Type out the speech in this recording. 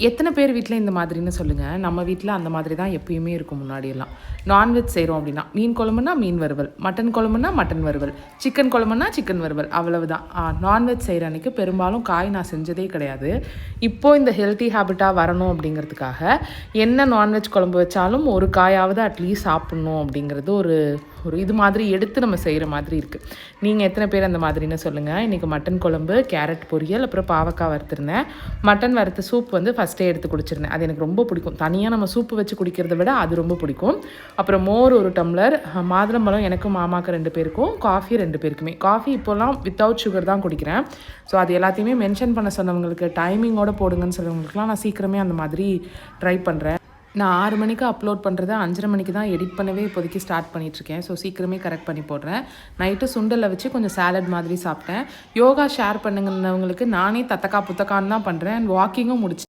எத்தனை பேர் வீட்ல இந்த மாதிரின்னு சொல்லுங்கள். நம்ம வீட்ல அந்த மாதிரி தான் எப்பயுமே இருக்கும் முன்னாடியெல்லாம். நான்வெஜ் செய்கிறோம் அப்படின்னா, மீன் குழம்புனா மீன் வறுவல், மட்டன் குழம்புனா மட்டன் வறுவல், சிக்கன் குழம்புனா சிக்கன் வறுவல் அவ்வளவுதான். நான்வெஜ் செய்கிற அன்றைக்கி பெரும்பாலும் காய் நான் செஞ்சதே கிடையாது. இப்போது இந்த ஹெல்த்தி ஹேபிட்டாக வரணும் அப்படிங்கிறதுக்காக என்ன நான்வெஜ் குழம்பு வச்சாலும் ஒரு காயாவது அட்லீஸ்ட் சாப்பிட்ணும் அப்படிங்கிறது ஒரு ஒரு இது மாதிரி எடுத்து நம்ம செய்கிற மாதிரி இருக்குது. நீங்கள் எத்தனை பேர் அந்த மாதிரின்னு சொல்லுங்கள். இன்றைக்கி மட்டன் குழம்பு, கேரட் பொரியல், அப்புறம் பாவக்காய் வறுத்துருந்தேன். மட்டன் வறுத்த சூப் வந்து ஃபஸ்ட்டே எடுத்து குடிச்சிருந்தேன். அது எனக்கு ரொம்ப பிடிக்கும். தனியாக நம்ம சூப்பு வச்சு குடிக்கிறத விட அது ரொம்ப பிடிக்கும். அப்புறம் மோர் 1 டம்ளர், மாதுளம்பழம் எனக்கும் மாமாவுக்கு 2 பேருக்கும், காஃபி 2 பேருக்குமே. காஃபி இப்போலாம் வித்தவுட் சுகர் தான் குடிக்கிறேன். ஸோ அது எல்லாத்தையுமே மென்ஷன் பண்ண சொன்னவங்களுக்கு, டைமிங்கோடு போடுங்கன்னு சொன்னவங்களுக்குலாம் நான் சீக்கிரமே அந்த மாதிரி ட்ரை பண்ணுறேன். நான் 6 மணிக்கு அப்லோட் பண்ணுறத 5:30 மணிக்கு தான் எடிட் பண்ணவே இப்போதைக்கு ஸ்டார்ட் பண்ணிகிட்ருக்கேன். ஸோ சீக்கிரமே கரெக்ட் பண்ணி போடுறேன். நைட்டு சுண்டலை வச்சு கொஞ்சம் சாலட் மாதிரி சாப்பிட்டேன். யோகா ஷேர் பண்ணுங்கன்னவங்களுக்கு நானே தத்தக்கா புத்தக்கான்னு தான் பண்ணுறேன். அண்ட் வாக்கிங்கும் முடிச்சு